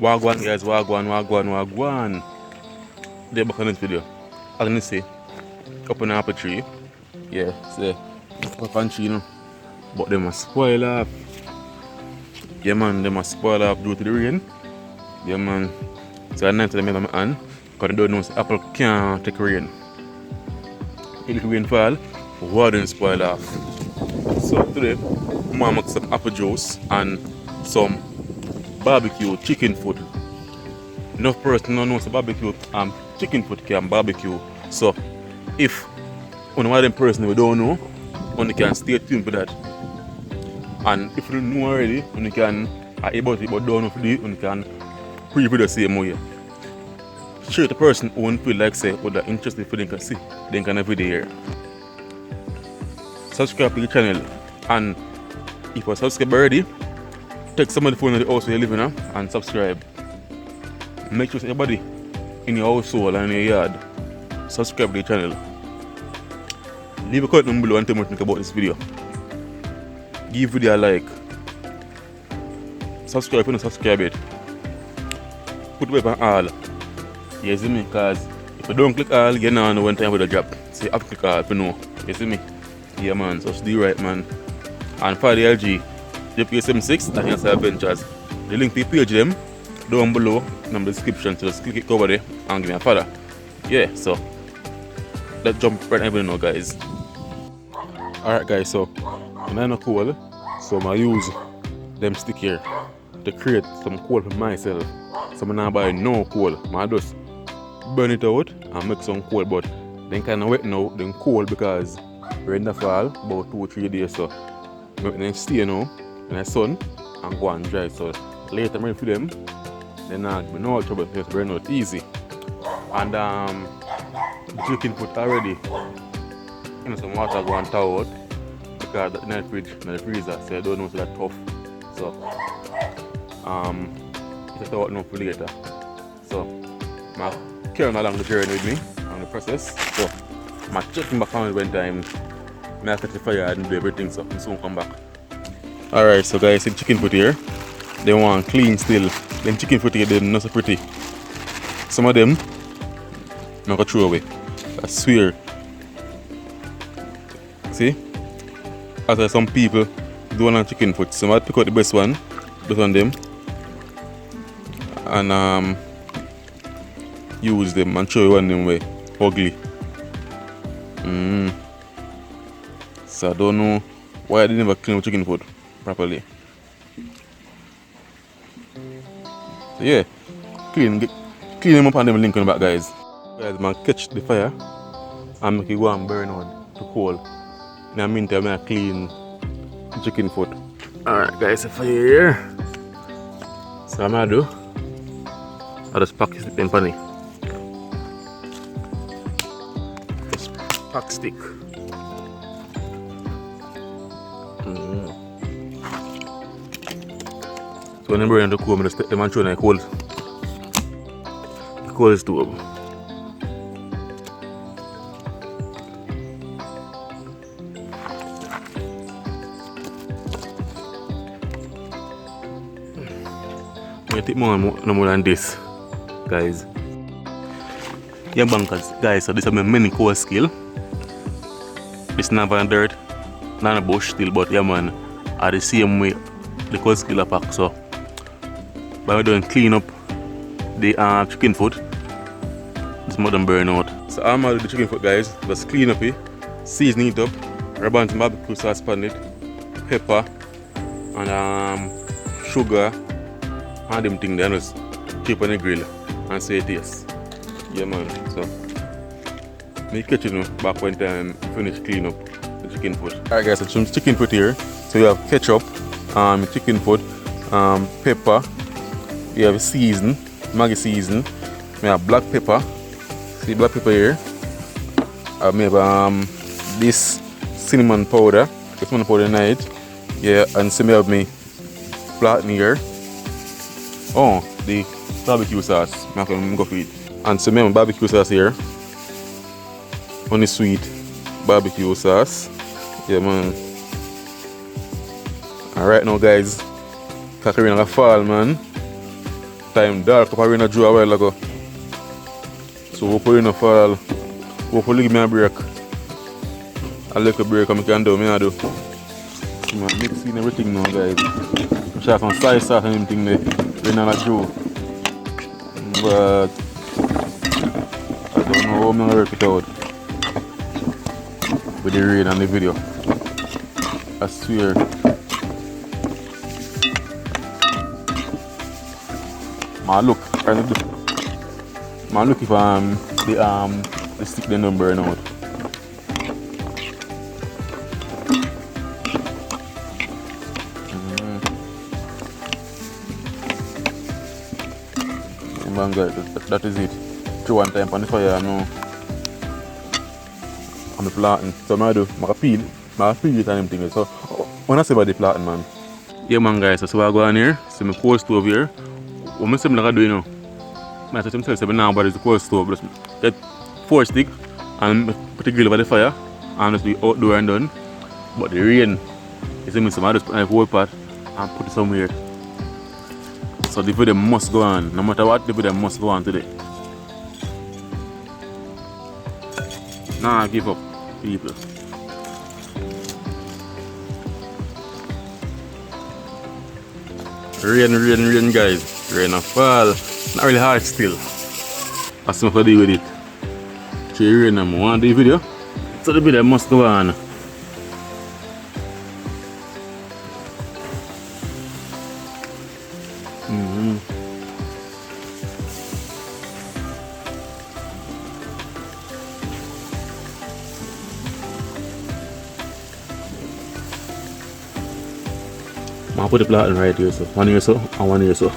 Wagwan guys, wagwan. They're back on this video. As you see, up an apple tree. Yeah, see, up on tree, you know. But they must spoil up. Yeah man, they must spoil up due to the rain. Yeah man. So at night I make my hand, because they don't know the apple can't take rain. If the rain fall, water don't spoil off. So today, I'm gonna make some apple juice and some barbecue chicken foot. Enough person don't know the barbecue chicken foot can barbecue. So if one of them person we don't know, only can stay tuned for that. And if you know already, you can able to but don't know for it, you can preview the same way. Share the person who won't feel like say what they're interested for them can see, then can every day here. Subscribe to the channel, and if you subscribe already, take some of the phone of the house where you live in and subscribe. Make sure everybody in your household and in your yard subscribe to the channel. Leave a comment down below and tell me what you think about this video. Give video a like. Subscribe if you don't subscribe it. Put it on all. You see me? Because if you don't click all, you know one time with a drop. So you have to click all if you know. You see me? Yeah man, so do right man. And for the LG, JP76 and Answer Adventures. The link to the page them down below in the description, so just click it over there and give me a follow. Yeah, so let's jump right over now guys. Alright guys, so when I'm not cool, so I use them stick here to create some coal for myself. So I'm not buy no coal. I just burn it out and make some coal, but then kind of wet now, then cold because we're in the fall, about 2-3 days, so then stay now in the sun and go and dry. So later I'm for them, then I'll be no trouble, just burn out easy. And chicken foot already, you know, some water go and thaw out because that's in the fridge, in the freezer, so I don't know, so that's tough. So it's a no for later. So I'm carrying along the journey with me on the process. So I'm checking back on it when time I catch the fire and do everything, so I soon come back. Alright, so guys, the chicken foot here, they want clean still. Them chicken foot here, they're not so pretty. Some of them I'm not gonna throw away. I swear. See? As some people do want chicken foot, so I pick out the best one, put on them, and use them and show you one them way ugly. So I don't know why I didn't never clean chicken foot properly. So yeah, clean them up and them link on the back guys. Guys, man, catch the fire and make it go and burn out to coal. In the meantime, I clean chicken foot. Alright guys, the fire here. So I'm gonna do, I just pack it in pan. Just pack stick. So when I burn the coal, I just take them and throw in the coal. The coal is too up. I take more than this, guys. Yeah, bankers, guys. So this is my mini coal skill. It's not on dirt, not a bush still, but yeah, man, are the same way the coal skill are packed. So by doing clean up the chicken foot, it's more than burn out. So I'm gonna do the chicken foot, guys. Just clean up it, season it up, rub on some barbecue sauce on it, pepper, and sugar. And them things they just keep on the grill and say it taste. Yeah man, so me catch you back when time finish clean up the chicken foot. Alright guys, so some chicken foot here. So you have ketchup, chicken foot, pepper, you have season, Maggi season, we have black pepper. See black pepper here. I have this cinnamon powder, night. Yeah, and so me have me Plantain here. Oh, the barbecue sauce. I'm going to go for it. And so, I have barbecue sauce here. Only sweet barbecue sauce. Yeah, man. And right now, guys, Kakarina fall, man. time dark up in a draw a while ago. So hopefully no fall. Hopefully give me a break. A little break I can do, I do. I'm mixing everything now, guys. I share some soy sauce and everything there. We're not a draw. But I don't know how I'm gonna work it out with the rain and the video. I swear. Look if the stick they don't burn out. Man, guys, that is it. Throw one time on the fire now. I'm planting. So I do, I peel it and everything. So when I say about the planting, man. Yeah, man, guys. So I go on here. See my coal stove here. What I say I do now? I say myself now, but it's the coal stove. Just get 4 sticks and put the grill over the fire and just be outdoor and done. But the rain, you see me, so I just put a whole pot and put it somewhere. So the video must go on. No matter what, the video must go on today. Nah, give up, people. Rain, guys. Rain and fall. Not really hard still. That's what I do with it. So rain and I want the video. So the video must go on. I'll put the Plantain right here, so 1 here so and 1 here so.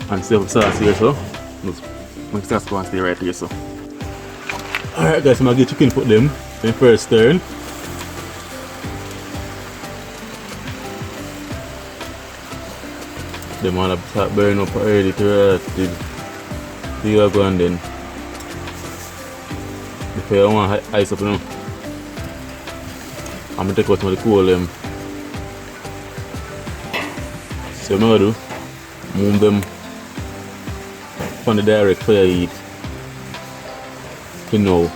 And silver sauce here so. Make sauce go and stay right here so. Alright guys, I'm gonna get chicken put them in first turn. Them wanna start burning up already to rotted. Here I go and then. Before I want ice up now. I'm gonna take out some of the coal so what I'm gonna do, move them from the direct fire heat to now.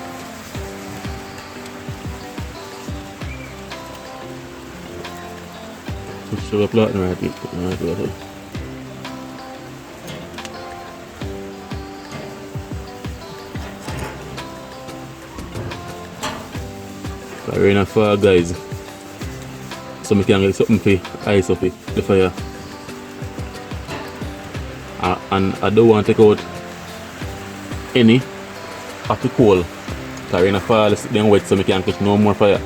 Push the Plantain right here, put them right there. Rain and fall, guys, so I can get something for ice up the fire. And I don't want to take out any of the coal because rain and fall is then wet, so I can catch no more fire.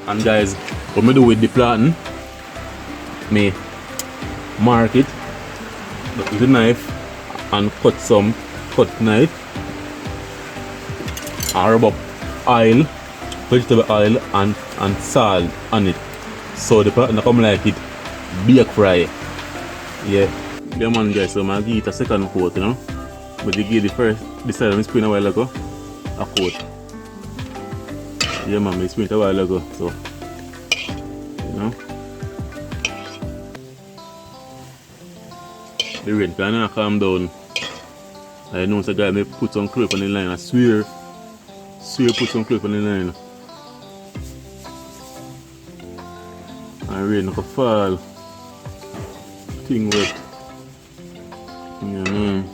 And guys, what I do with the plantain, I mark it with the knife and cut knife and rub up oil, vegetable oil and salt on it, so the plantain come like it bake fry. Yeah man, guys, so I'm give it a second coat, you know, but they give the side of my spoon a while ago a coat. Yeah man, I spoon it a while ago, so you know the rain can calm down. I know the guy may put some cloth on the line. I swear put some cloth on the line. And rain can fall. Thing wet. Yeah, man.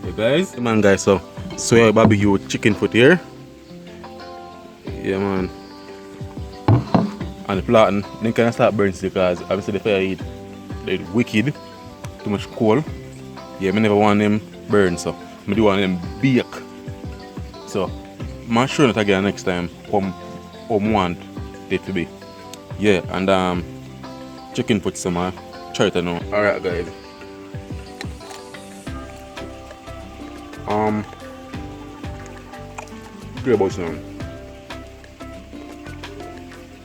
Yeah, guys. Come on, guys. So soya barbecue chicken foot here. Yeah, man. And the plantain, then can I start burning because obviously the fire heat, they're wicked. Too much coal. Yeah, I never want them burn, so I do want them bake. So I'm sure that again next time how want it to be. Yeah, and chicken foot some try it now. Alright guys. Three about now.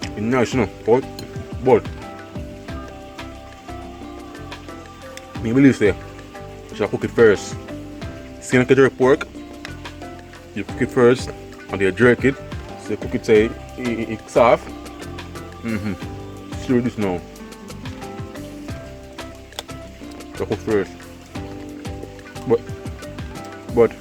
It's nice, you know, but I believe say you should cook it first. See like a jerk pork, you cook it first and you jerk it, so you cook it say It's soft. Stir this now. The cook first. But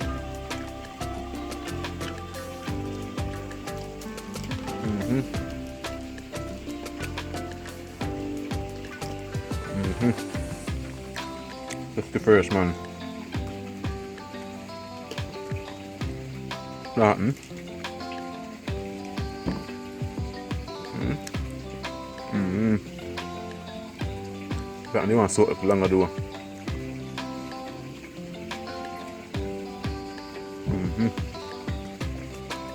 that's the first man. Plantain. Plantain, you want to soak it for longer though.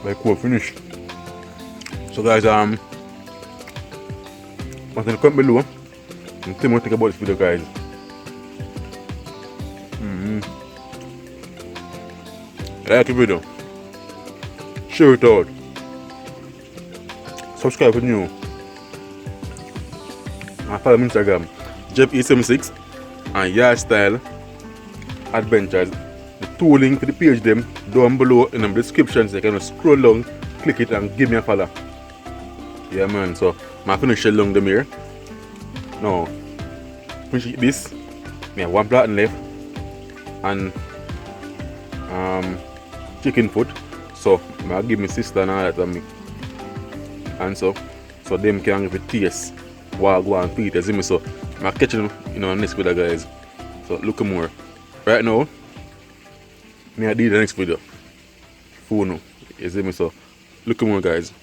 Like cool finish. So guys, want to comment below and tell me what you think about this video, guys. Like the video, share it out, subscribe if you're new, and follow me on Instagram, Jeff876 and Yard Style Adventures. The two links for the page them down below in the description, so you can scroll down, click it and give me a follow. Yeah man, so I finish along the mirror. Now finish this. I have one plantain left and chicken foot. So I give my sister and all that and so them can give it taste while I go and feed it, see me. So I'm catching them in the next video, guys. So look more. Right now, I do the next video. Phone, you see me. So look more, guys.